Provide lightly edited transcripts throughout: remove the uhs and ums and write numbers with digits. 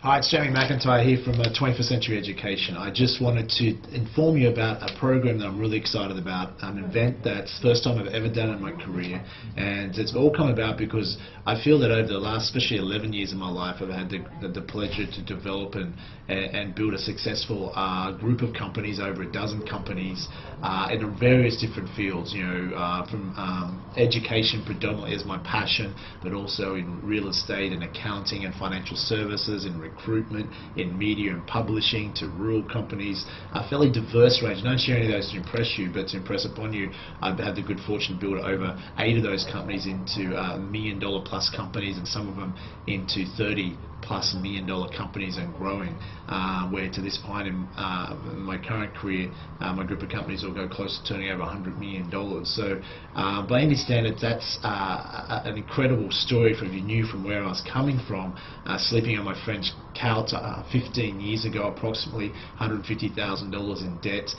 Hi, it's Jamie McIntyre here from 21st Century Education. I just wanted to inform you about a program that I'm really excited about, an event that's the first time I've ever done in my career, and it's all come about because I feel that over the last, especially 11 years of my life, I've had the pleasure to develop and build a successful group of companies, over a dozen companies, in various different fields, from education predominantly as my passion, but also in real estate and accounting and financial services, in recruitment, in media and publishing, to rural companies, a fairly diverse range. I don't share any of those to impress you, but to impress upon you, I've had the good fortune to build over 8 of those companies into $1 million plus companies, and some of them into $30+ million companies and growing, where to this point in my current career, my group of companies will go close to turning over $100 million. So by any standards, that's an incredible story if you knew from where I was coming from, sleeping on my French couch 15 years ago, approximately $150,000 in debt,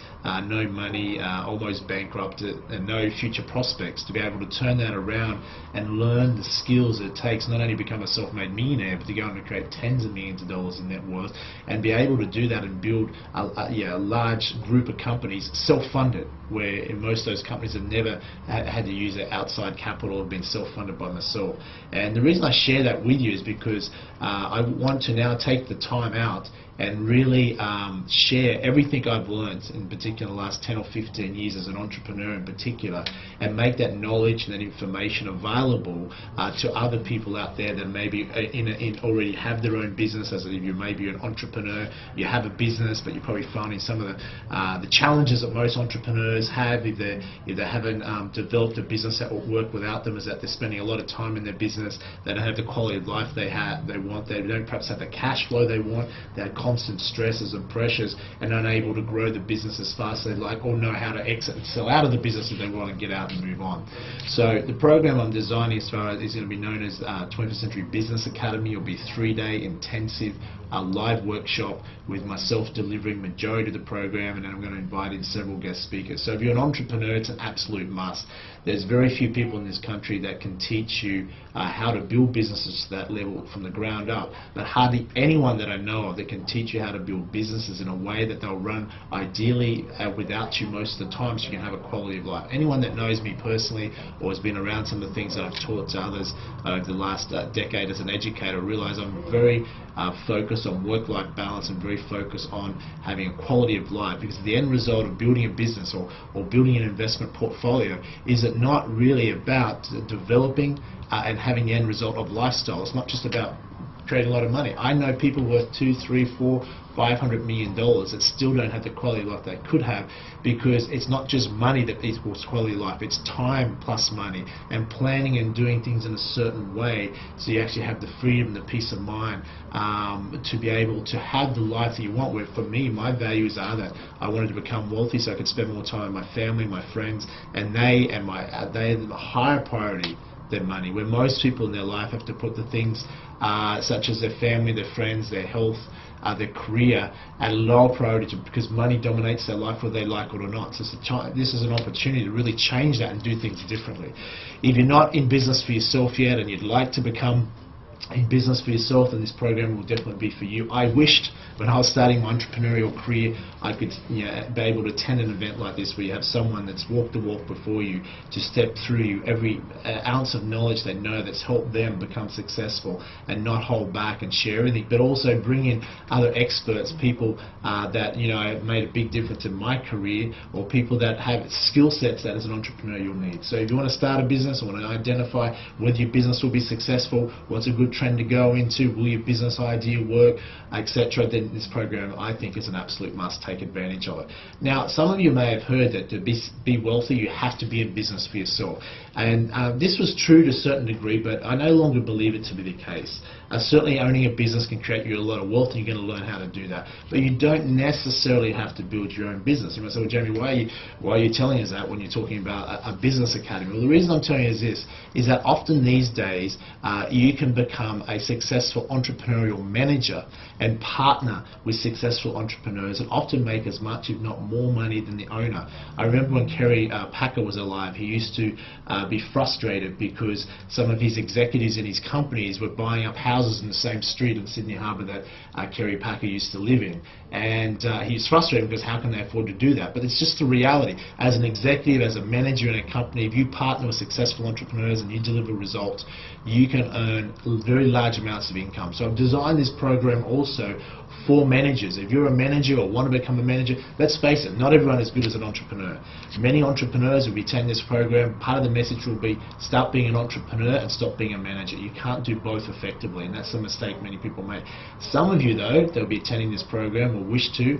no money, almost bankrupt, and no future prospects. To be able to turn that around and learn the skills it takes not only to become a self-made millionaire, but to go on to create tens of millions of dollars in net worth, and be able to do that and build a large group of companies self-funded, where in most of those companies have never had to use their outside capital, have been self-funded by myself. And the reason I share that with you is because I want to now take the time out and really share everything I've learned, in particular the last 10 or 15 years as an entrepreneur in particular, and make that knowledge and that information available to other people out there that maybe already have their own business. As if you may be an entrepreneur, you have a business, but you're probably finding some of the challenges that most entrepreneurs have if they haven't developed a business that will work without them, is that they're spending a lot of time in their business, they don't have the quality of life they want, they don't perhaps have the cash flow they want, they're constant stresses and pressures, and unable to grow the business as fast as they'd like, or know how to exit and sell out of the business if they want to get out and move on. So the program I'm designing as far as is going to be known as 21st Century Business Academy. It'll be a 3-day intensive live workshop with myself delivering majority of the program, and then I'm going to invite in several guest speakers. So if you're an entrepreneur, it's an absolute must. There's very few people in this country that can teach you how to build businesses to that level from the ground up, but hardly anyone that I know of that can teach you how to build businesses in a way that they'll run ideally without you most of the time, so you can have a quality of life. Anyone that knows me personally or has been around some of the things that I've taught to others over the last decade as an educator realize I'm very focused on work-life balance and very focused on having a quality of life, because the end result of building a business or building an investment portfolio is it not really about developing and having the end result of lifestyle. It's not just about creating a lot of money. I know people worth $200, $300, $400, $500 million that still don't have the quality of life they could have, because it's not just money that equals quality of life, it's time plus money, and planning and doing things in a certain way so you actually have the freedom, the peace of mind to be able to have the life that you want. Where for me, my values are that I wanted to become wealthy so I could spend more time with my family, my friends, and they are the higher priority than money, where most people in their life have to put the things such as their family, their friends, their health, their career at a lower priority, because money dominates their life whether they like it or not. So this is an opportunity to really change that and do things differently. If you're not in business for yourself yet and you'd like to become in business for yourself, then this program will definitely be for you. I wished when I was starting my entrepreneurial career I could be able to attend an event like this where you have someone that's walked the walk before you to step through you every ounce of knowledge they know that's helped them become successful, and not hold back and share everything, but also bring in other experts, people that have made a big difference in my career, or people that have skill sets that as an entrepreneur you'll need. So if you want to start a business or want to identify whether your business will be successful, what's a good trend to go into, will your business idea work, etc., then this program I think is an absolute must. Take advantage of it. Now, some of you may have heard that to be wealthy you have to be in business for yourself, and this was true to a certain degree, but I no longer believe it to be the case. Certainly owning a business can create you a lot of wealth, and you're going to learn how to do that, but you don't necessarily have to build your own business. You might say, well, Jamie, why are you telling us that when you're talking about a business academy? Well, the reason I'm telling you is this, is that often these days you can become become a successful entrepreneurial manager and partner with successful entrepreneurs and often make as much, if not more money than the owner. I remember when Kerry Packer was alive, he used to be frustrated because some of his executives in his companies were buying up houses in the same street in Sydney Harbour that Kerry Packer used to live in. And he was frustrated because how can they afford to do that? But it's just the reality. As an executive, as a manager in a company, if you partner with successful entrepreneurs and you deliver results, you can earn very large amounts of income. So I've designed this program also for managers. If you're a manager or want to become a manager, let's face it, not everyone is good as an entrepreneur. Many entrepreneurs will be attending this program. Part of the message will be start being an entrepreneur and stop being a manager. You can't do both effectively, and that's the mistake many people make. Some of you, though, that will be attending this program or wish to,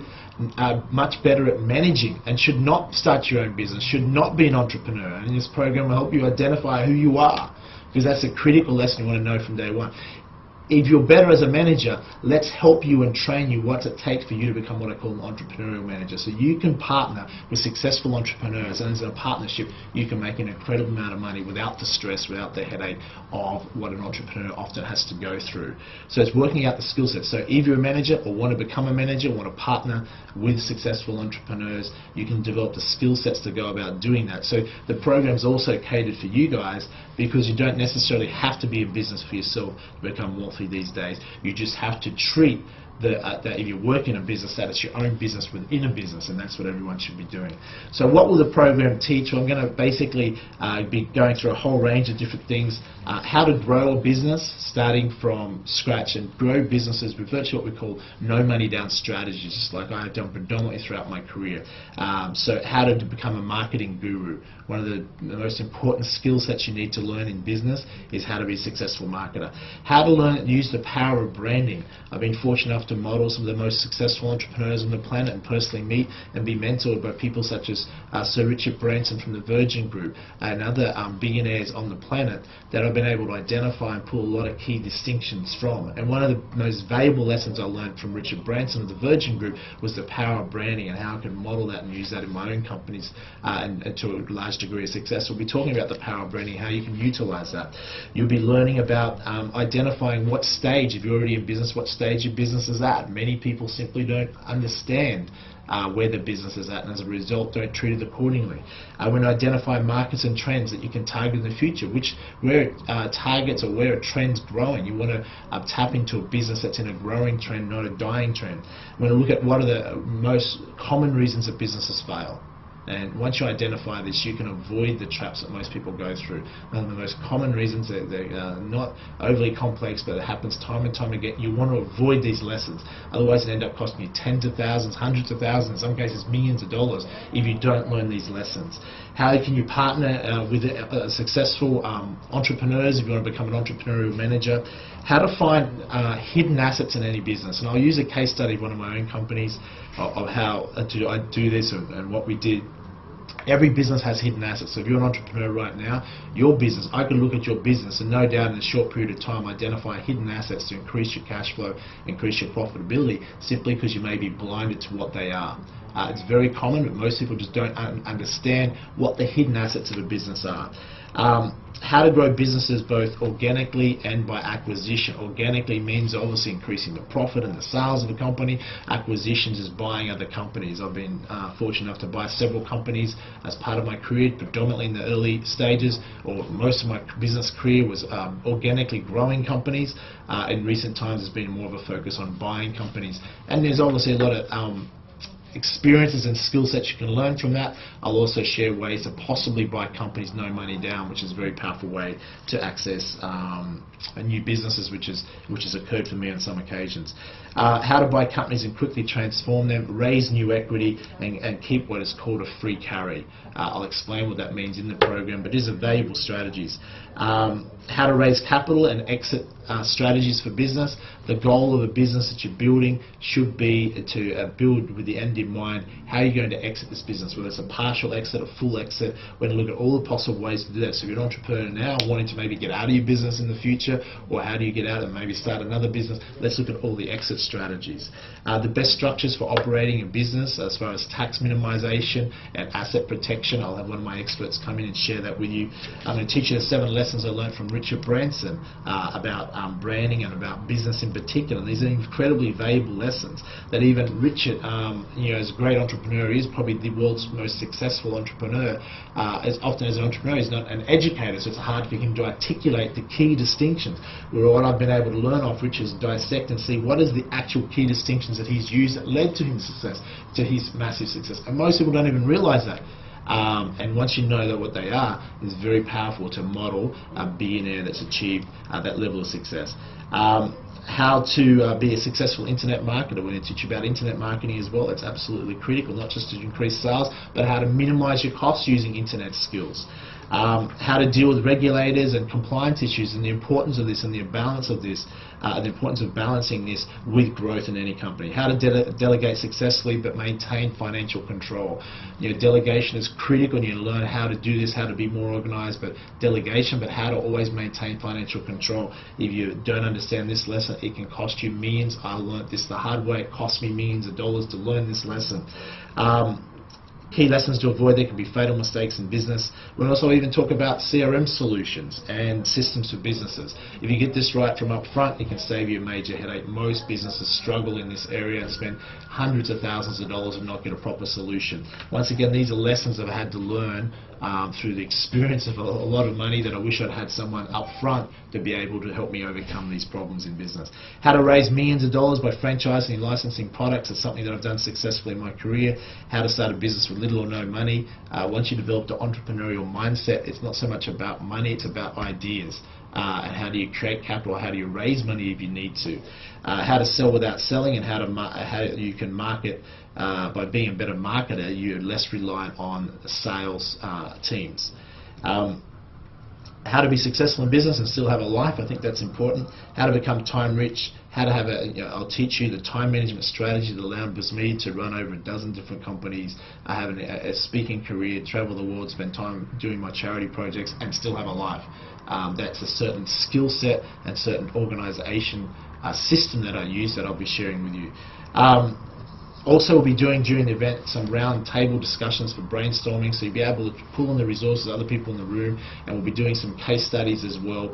are much better at managing and should not start your own business, should not be an entrepreneur. And this program will help you identify who you are, because that's a critical lesson you want to know from day one. If you're better as a manager, let's help you and train you what it takes for you to become what I call an entrepreneurial manager. So you can partner with successful entrepreneurs, and as a partnership, you can make an incredible amount of money without the stress, without the headache of what an entrepreneur often has to go through. So it's working out the skill set. So if you're a manager or want to become a manager, want to partner with successful entrepreneurs, you can develop the skill sets to go about doing that. So the program is also catered for you guys because you don't necessarily have to be in business for yourself to become wealthy these days. You just have to treat that if you work in a business, that it's your own business within a business, and that's what everyone should be doing. So what will the program teach? Well, I'm going to basically be going through a whole range of different things. How to grow a business starting from scratch and grow businesses with virtually what we call no money down strategies, just like I have done predominantly throughout my career. So how to become a marketing guru. One of the most important skill sets you need to learn in business is how to be a successful marketer. How to learn and use the power of branding. I've been fortunate enough to model some of the most successful entrepreneurs on the planet and personally meet and be mentored by people such as Sir Richard Branson from the Virgin Group and other billionaires on the planet that I've been able to identify and pull a lot of key distinctions from. And one of the most valuable lessons I learned from Richard Branson of the Virgin Group was the power of branding and how I can model that and use that in my own companies and to a large degree of success. We'll be talking about the power of branding, how you can utilize that. You'll be learning about identifying what stage, if you're already in business, what stage your business is at. Many people simply don't understand where the business is at, and as a result don't treat it accordingly. When you identify markets and trends that you can target in the future, where targets or where a trend's growing, you want to tap into a business that's in a growing trend, not a dying trend. We're going to look at what are the most common reasons that businesses fail. And once you identify this, you can avoid the traps that most people go through. One of the most common reasons, they're not overly complex, but it happens time and time again. You want to avoid these lessons. Otherwise, it ends up costing you tens of thousands, hundreds of thousands, in some cases millions of dollars if you don't learn these lessons. How can you partner with successful entrepreneurs if you want to become an entrepreneurial manager? How to find hidden assets in any business. And I'll use a case study of one of my own companies of how I do this and what we did. Every business has hidden assets. So if you're an entrepreneur right now, your business, I could look at your business and no doubt in a short period of time identify hidden assets to increase your cash flow, increase your profitability, simply because you may be blinded to what they are. It's very common, but most people just don't understand what the hidden assets of a business are. How to grow businesses both organically and by acquisition. Organically means obviously increasing the profit and the sales of a company. Acquisitions is buying other companies. I've been fortunate enough to buy several companies as part of my career, predominantly in the early stages, or most of my business career was organically growing companies. In recent times there's been more of a focus on buying companies. And there's obviously a lot of experiences and skill sets you can learn from that. I'll also share ways to possibly buy companies no money down, which is a very powerful way to access new businesses, which has occurred for me on some occasions. How to buy companies and quickly transform them, raise new equity, and keep what is called a free carry. I'll explain what that means in the program, but it is a valuable strategies. How to raise capital and exit strategies for business. The goal of a business that you're building should be to build with the end in mind. How are you going to exit this business? Whether it's a partial exit, a full exit, we're going to look at all the possible ways to do that. So if you're an entrepreneur now wanting to maybe get out of your business in the future, future, or how do you get out and maybe start another business. Let's look at all the exit strategies. The best structures for operating a business as far as tax minimization and asset protection. I'll have one of my experts come in and share that with you. I'm going to teach you the 7 lessons I learned from Richard Branson about branding and about business in particular. These are incredibly valuable lessons that even Richard, as a great entrepreneur, he is probably the world's most successful entrepreneur. As often as an entrepreneur, he's not an educator, so it's hard for him to articulate the key distinctions. Where what I've been able to learn off Richard is dissect and see what is the actual key distinctions that he's used that led to his success, to his massive success. And most people don't even realize that. And once you know that what they are, it's very powerful to model a billionaire that's achieved that level of success. How to be a successful internet marketer. We're going to teach you about internet marketing as well. It's absolutely critical, not just to increase sales, but how to minimize your costs using internet skills. How to deal with regulators and compliance issues, and the importance of this and the balance of this, the importance of balancing this with growth in any company. How to delegate successfully but maintain financial control. Delegation is critical, and you learn how to do this, how to be more organized, but delegation, but how to always maintain financial control. If you don't understand this lesson, it can cost you millions. I learned this the hard way. It cost me millions of dollars to learn this lesson. Key lessons to avoid. There can be fatal mistakes in business. We'll also even talk about CRM solutions and systems for businesses. If you get this right from up front, it can save you a major headache. Most businesses struggle in this area and spend hundreds of thousands of dollars and not get a proper solution. Once again, these are lessons I've had to learn through the experience of a lot of money that I wish I'd had someone up front to be able to help me overcome these problems in business. How to raise millions of dollars by franchising and licensing products is something that I've done successfully in my career. How to start a business with little or no money. Once you develop the entrepreneurial mindset, it's not so much about money, it's about ideas. And how do you create capital, how do you raise money if you need to. How to sell without selling, and how you can market by being a better marketer. You're less reliant on sales teams. How to be successful in business and still have a life, I think that's important. How to become time rich, how to have I'll teach you the time management strategy that allows me to run over a dozen different companies. I have a speaking career, travel the world, spend time doing my charity projects, and still have a life. That's a certain skill set and certain organization system that I use that I'll be sharing with you. Also, we'll be doing during the event some round table discussions for brainstorming, so you'll be able to pull in the resources of other people in the room, and we'll be doing some case studies as well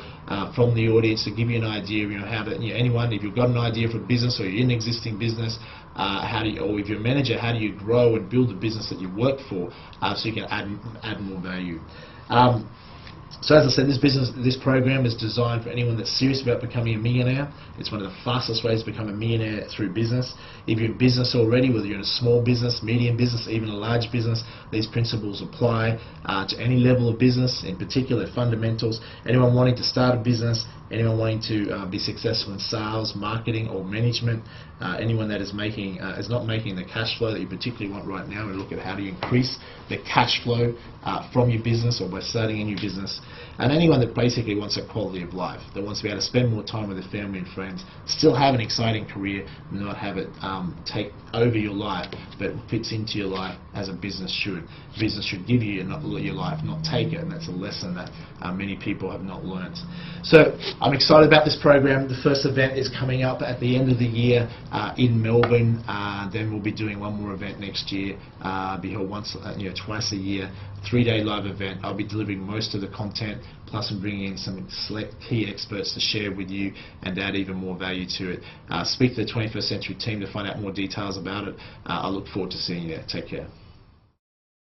from the audience to give you an idea, how to, anyone, if you've got an idea for a business or you're in an existing business, or if you're a manager, how do you grow and build the business that you work for so you can add more value. So as I said, this program is designed for anyone that's serious about becoming a millionaire. It's one of the fastest ways to become a millionaire through business. If you're in business already, whether you're in a small business, medium business, even a large business, these principles apply to any level of business, in particular fundamentals. Anyone wanting to start a business, anyone wanting to be successful in sales, marketing, or management, anyone that is not making the cash flow that you particularly want right now, and look at how do you increase the cash flow from your business or by starting a new business. And anyone that basically wants a quality of life, that wants to be able to spend more time with their family and friends, still have an exciting career, not have it take over your life, but fits into your life as a business should. Business should give you your life, not take it, and that's a lesson that many people have not learnt. So I'm excited about this program. The first event is coming up at the end of the year in Melbourne. Then we'll be doing one more event next year. Be held twice a year, 3-day live event. I'll be delivering most of the content, plus I'm bringing in some select key experts to share with you and add even more value to it. Speak to the 21st Century team to find out more details about it. I look forward to seeing you there. Take care.